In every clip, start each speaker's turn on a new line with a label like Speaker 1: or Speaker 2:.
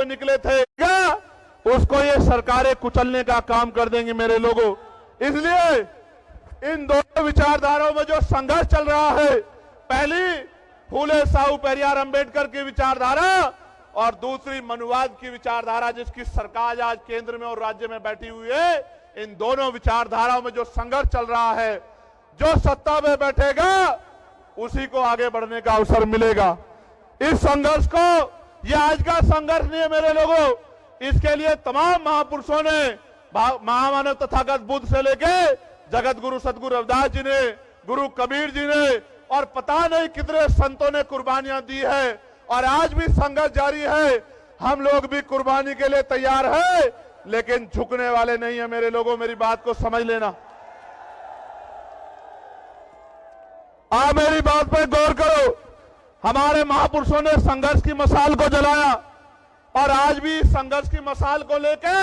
Speaker 1: निकले थे क्या उसको ये सरकारें कुचलने का काम कर देंगे मेरे लोगों। इसलिए इन दोनों विचारधाराओं में जो संघर्ष चल रहा है, पहली फूले साहू पेरियार अंबेडकर की विचारधारा और दूसरी मनुवाद की विचारधारा, जिसकी सरकार आज केंद्र में और राज्य में बैठी हुई है, इन दोनों विचारधाराओं में जो संघर्ष चल रहा है, जो सत्ता में बैठेगा उसी को आगे बढ़ने का अवसर मिलेगा। इस संघर्ष को, यह आज का संघर्ष नहीं है मेरे लोगों, इसके लिए तमाम महापुरुषों ने, महामानव तथागत बुद्ध से लेके जगत गुरु सतगुरु रविदास जी ने, गुरु कबीर जी ने और पता नहीं कितने संतों ने कुर्बानियां दी है और आज भी संघर्ष जारी है। हम लोग भी कुर्बानी के लिए तैयार है, लेकिन झुकने वाले नहीं है मेरे लोगों। मेरी बात को समझ लेना, आप मेरी बात पर गौर करो। हमारे महापुरुषों ने संघर्ष की मशाल को जलाया और आज भी संघर्ष की मशाल को लेके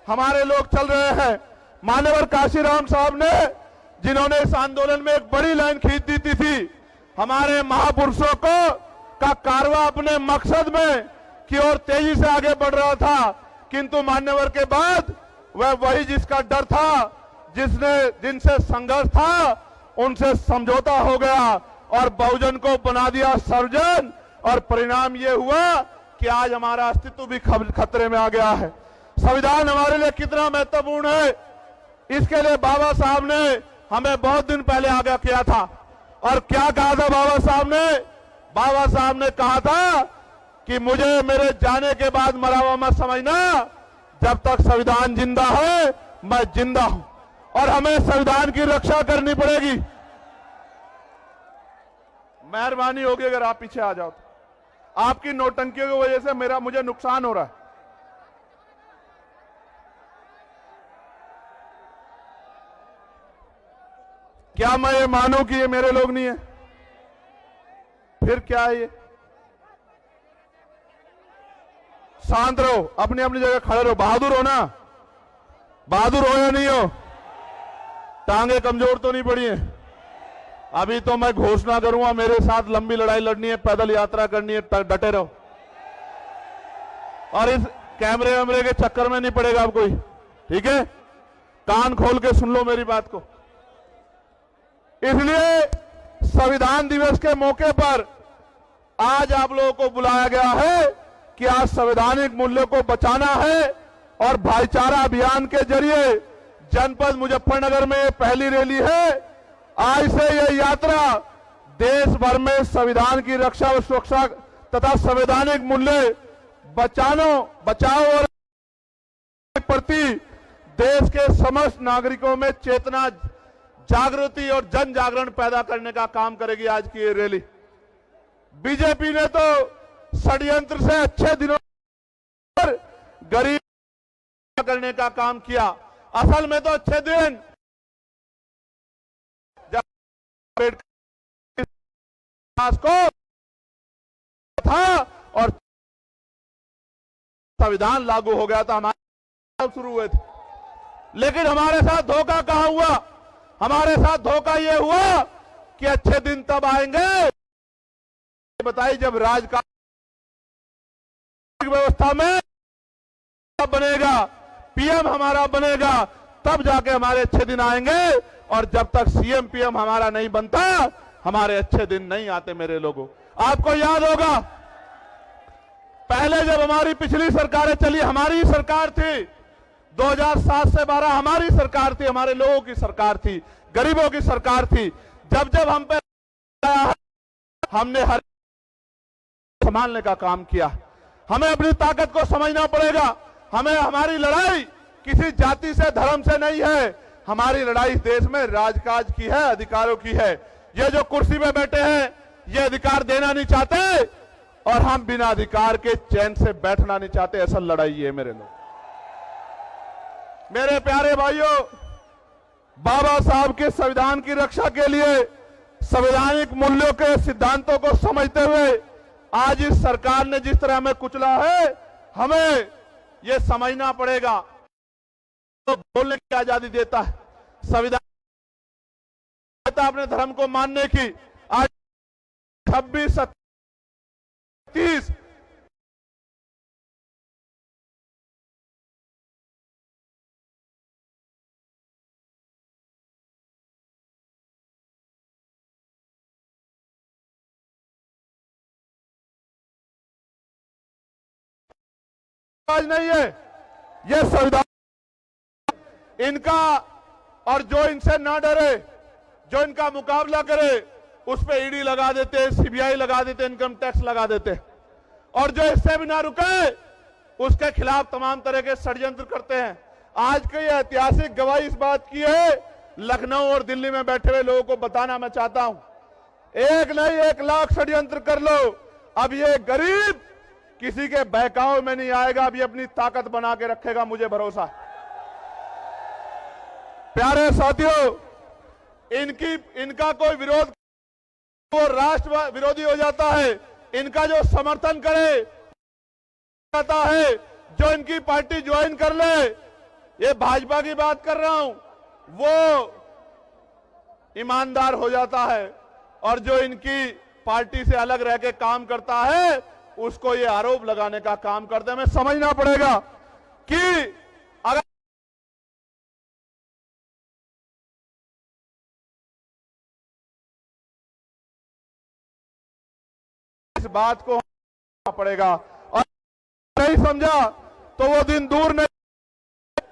Speaker 1: हमारे लोग चल रहे हैं। मान्यवर काशीराम साहब ने, जिन्होंने इस आंदोलन में एक बड़ी लाइन खींच दी थी, हमारे महापुरुषों को का कारवा अपने मकसद में की ओर तेजी से आगे बढ़ रहा था, किंतु मान्यवर के बाद वह वही जिसका डर था, जिनसे संघर्ष था, उनसे समझौता हो गया और बहुजन को बना दिया सर्वजन। और परिणाम यह हुआ कि आज हमारा अस्तित्व भी खतरे में आ गया है। संविधान हमारे लिए कितना महत्वपूर्ण है, इसके लिए बाबा साहब ने हमें बहुत दिन पहले आगाह किया था। और क्या कहा था बाबा साहब ने? बाबा साहब ने कहा था कि मुझे मेरे जाने के बाद मरा हुआ मत समझना, जब तक संविधान जिंदा है मैं जिंदा हूं और हमें संविधान की रक्षा करनी पड़ेगी। मेहरबानी होगी अगर आप पीछे आ जाओ तो। आपकी नौटंकियों की वजह से मुझे नुकसान हो रहा है। क्या मैं ये मानूं कि ये मेरे लोग नहीं है? फिर क्या है ये? शांत रहो, अपनी अपनी जगह खड़े रहो। बहादुर हो ना? बहादुर हो या नहीं हो? टांगे कमजोर तो नहीं पड़ी है? अभी तो मैं घोषणा करूंगा, मेरे साथ लंबी लड़ाई लड़नी है, पैदल यात्रा करनी है, डटे रहो। और इस कैमरे वैमरे के चक्कर में नहीं पड़ेगा आप कोई, ठीक है? कान खोल के सुन लो मेरी बात को। इसलिए संविधान दिवस के मौके पर आज आप लोगों को बुलाया गया है कि आज संवैधानिक मूल्यों को बचाना है और भाईचारा अभियान के जरिए जनपद मुजफ्फरनगर में पहली रैली है। आज से यह यात्रा देश भर में संविधान की रक्षा और सुरक्षा तथा संवैधानिक मूल्य बचाओ और प्रति देश के समस्त नागरिकों में चेतना, जागृति और जन जागरण पैदा करने का काम करेगी आज की ये रैली। बीजेपी ने तो षड्यंत्र से अच्छे दिनों पर गरीब करने का काम किया। असल में तो अच्छे दिन जब को था और संविधान लागू हो गया था, हमारे शुरू हुए थे। लेकिन हमारे साथ धोखा कहां हुआ? हमारे साथ धोखा यह हुआ कि अच्छे दिन तब आएंगे, बताइए, जब राजनीतिक व्यवस्था में बनेगा, पीएम हमारा बनेगा, तब जाके हमारे अच्छे दिन आएंगे। और जब तक सीएम पीएम हमारा नहीं बनता, हमारे अच्छे दिन नहीं आते मेरे लोगों। आपको याद होगा पहले जब हमारी पिछली सरकारें चली, हमारी सरकार थी, 2007 से 12 हमारी सरकार थी, हमारे लोगों की सरकार थी, गरीबों की सरकार थी। जब जब हम पे हमने हर संभालने का काम किया। हमें अपनी ताकत को समझना पड़ेगा। हमें, हमारी लड़ाई किसी जाति से, धर्म से नहीं है। हमारी लड़ाई इस देश में राजकाज की है, अधिकारों की है। ये जो कुर्सी में बैठे हैं, ये अधिकार देना नहीं चाहते और हम बिना अधिकार के चैन से बैठना नहीं चाहते। ऐसा लड़ाई है मेरे लोग। मेरे प्यारे भाइयों, बाबा साहब के संविधान की रक्षा के लिए संवैधानिक मूल्यों के सिद्धांतों को समझते हुए आज इस सरकार ने जिस तरह हमें कुचला है, हमें यह समझना पड़ेगा। तो बोलने की आजादी देता है संविधान, देता अपने धर्म को मानने की। आज 26, 30 आज नहीं है, ये संविधान इनका, और जो इनसे ना डरे, जो इनका मुकाबला करे, उस पे ईडी लगा देते, सीबीआई लगा देते, इनकम टैक्स लगा देते, और जो इससे भी ना रुके उसके खिलाफ तमाम तरह के षड्यंत्र करते हैं। आज की ऐतिहासिक गवाही इस बात की है, लखनऊ और दिल्ली में बैठे हुए लोगों को बताना मैं चाहता हूं, एक नहीं 1 लाख षड्यंत्र कर लो, अब ये गरीब किसी के बहकावे में नहीं आएगा, अब ये अपनी ताकत बना के रखेगा, मुझे भरोसा है। प्यारे साथियों, इनका कोई विरोध, वो राष्ट्र विरोधी हो जाता है, इनका जो समर्थन करे जाता है, जो इनकी पार्टी ज्वाइन कर ले, ये भाजपा की बात कर रहा हूं, वो ईमानदार हो जाता है, और जो इनकी पार्टी से अलग रह के काम करता है उसको ये आरोप लगाने का काम करते हैं। हमें समझना पड़ेगा कि अगर इस बात को पड़ेगा और नहीं समझा तो वो दिन दूर नहीं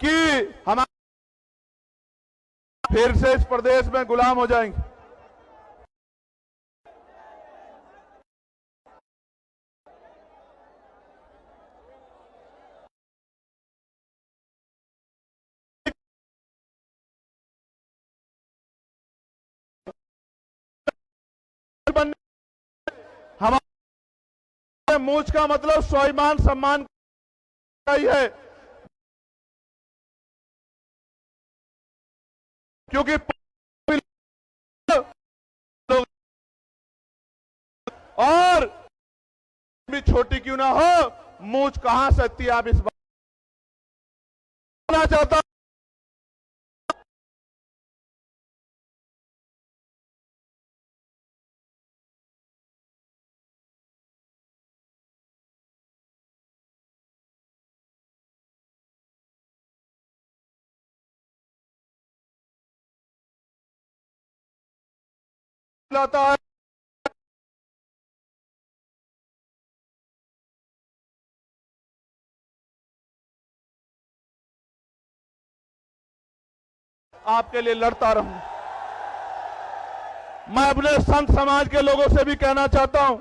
Speaker 1: कि हम फिर से इस प्रदेश में गुलाम हो जाएंगे। हमारे मूछ का मतलब स्वाभिमान सम्मान का ही है, क्योंकि और भी छोटी क्यों ना हो, मूछ कहां से आती है, आप इस बात चाहता लाता है। आपके लिए लड़ता रहूं। मैं अपने संत समाज के लोगों से भी कहना चाहता हूं,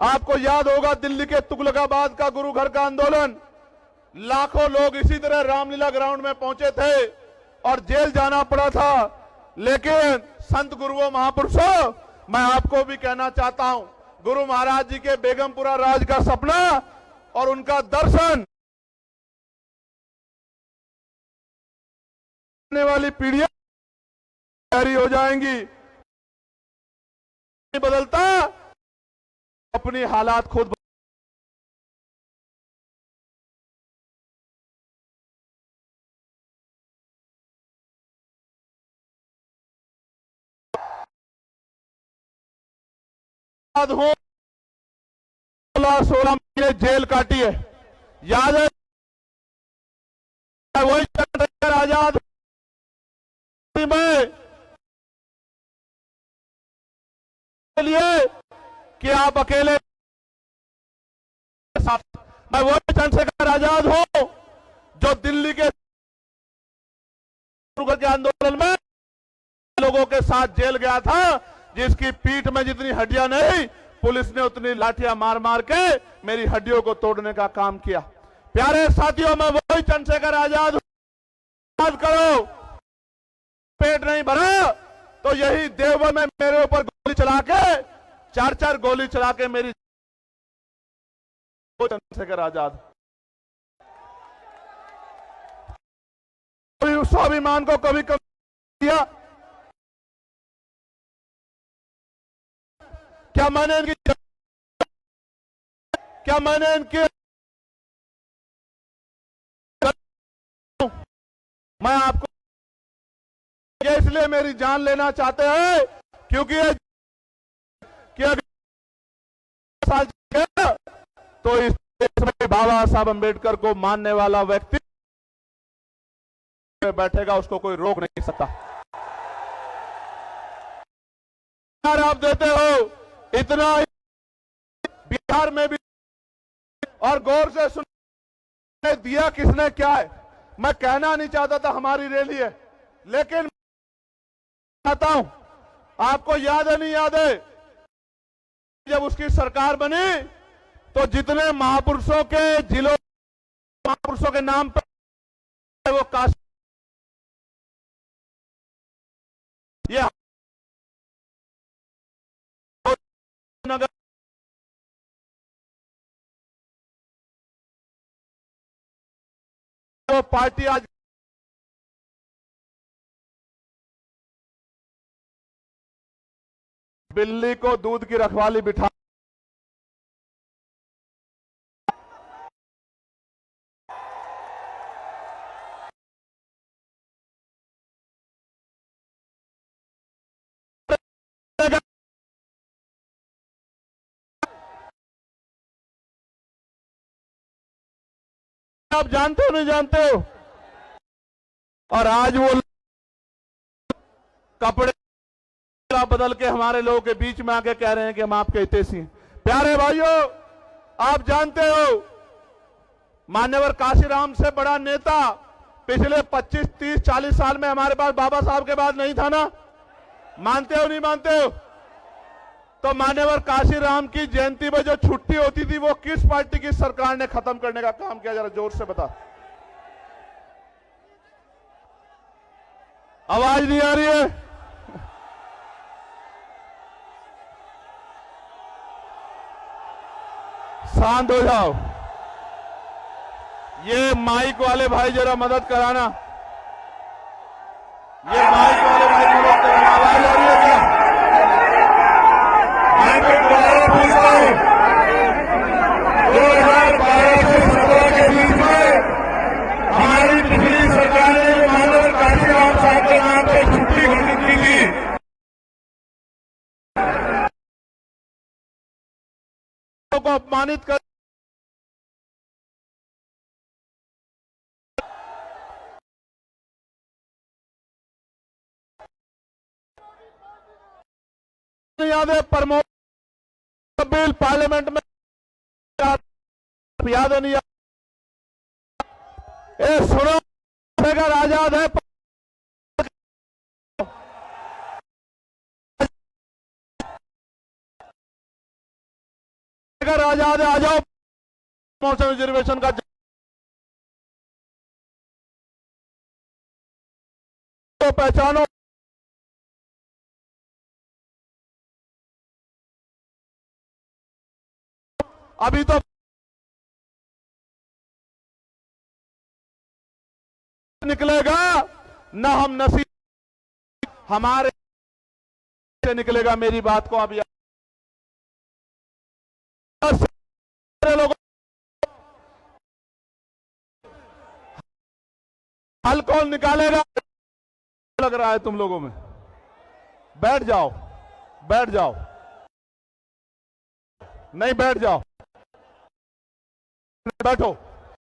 Speaker 1: आपको याद होगा दिल्ली के तुगलकाबाद का गुरु घर का आंदोलन, लाखों लोग इसी तरह रामलीला ग्राउंड में पहुंचे थे और जेल जाना पड़ा था, लेकिन संत गुरुओं महापुरुषों, मैं आपको भी कहना चाहता हूं, गुरु महाराज जी के बेगमपुरा राज का सपना और उनका दर्शन आने वाली पीढ़ियां तैयारी हो जाएंगी। बदलता अपनी हालात खुद हो। 16 महीने जेल काटी है, याद है, वही चंद्रशेखर आजाद में लिए कि आप अकेले साथ, मैं वही चंद्रशेखर आजाद हूं जो दिल्ली के आंदोलन में लोगों के साथ जेल गया था, जिसकी पीठ में जितनी हड्डियां नहीं, पुलिस ने उतनी लाठियां मार मार के मेरी हड्डियों को तोड़ने का काम किया। प्यारे साथियों, मैं वही चंद्रशेखर आजाद हूं। याद करो, पेट नहीं भरा तो यही देवबंद में मेरे ऊपर गोली चला के 4-4 गोली चला के मेरी चंद्रशेखर आजाद, स्वाभिमान को कभी कम किया क्या? मैंने इनकी मैं आपको इसलिए मेरी जान लेना चाहते हैं क्योंकि अगर तो इस देश में बाबा साहब अंबेडकर को मानने वाला व्यक्ति बैठेगा, उसको कोई रोक नहीं सकता। आप देते हो इतना, बिहार में भी, और गौर से सुन, दिया किसने क्या है मैं कहना नहीं चाहता था, हमारी रैली है, लेकिन चाहता हूं, आपको याद है नहीं याद है, जब उसकी सरकार बनी तो जितने महापुरुषों के जिलों महापुरुषों के नाम पर वो काशी ये नगर वो पार्टी आज बिल्ली को दूध की रखवाली बिठा आप जानते हो नहीं जानते हो। और आज वो कपड़े बदल के हमारे लोगों के बीच में आके कह रहे हैं कि हम आपके हितैषी हैं। प्यारे भाइयों, आप जानते हो मान्यवर काशीराम से बड़ा नेता पिछले 25, 30, 40 साल में हमारे पास बाबा साहब के बाद नहीं था ना। मानते हो नहीं मानते हो? तो मान्यवर काशीराम की जयंती में जो छुट्टी होती थी वो किस पार्टी की सरकार ने खत्म करने का काम किया, जरा जोर से बता। आवाज नहीं आ रही है? शांत हो जाओ। ये माइक वाले भाई जरा मदद कराना, ये माइक वाले भाई मदद कराना। आवाज आ रही है क्या? मैं दोबारा पूछता हूं, 2012 से 17 के बीच में हमारी पिछली सरकार ने मानव काशीराम साहब के नाम पे छुट्टी घोषित की थी। को अपमानित कर याद है प्रमोद बिल पार्लियामेंट में याद है नहीं याद? ए सुनो, अगर आजाद है अगर आजाद है आ जाओ मौसम रिजर्वेशन का तो पहचानो। अभी तो निकलेगा ना, हम नसीब हमारे से निकलेगा। मेरी बात को अभी लोगों हल कौन निकालेगा लग रहा है तुम लोगों में? बैठ जाओ, बैठ जाओ, नहीं बैठ जाओ, बैठो।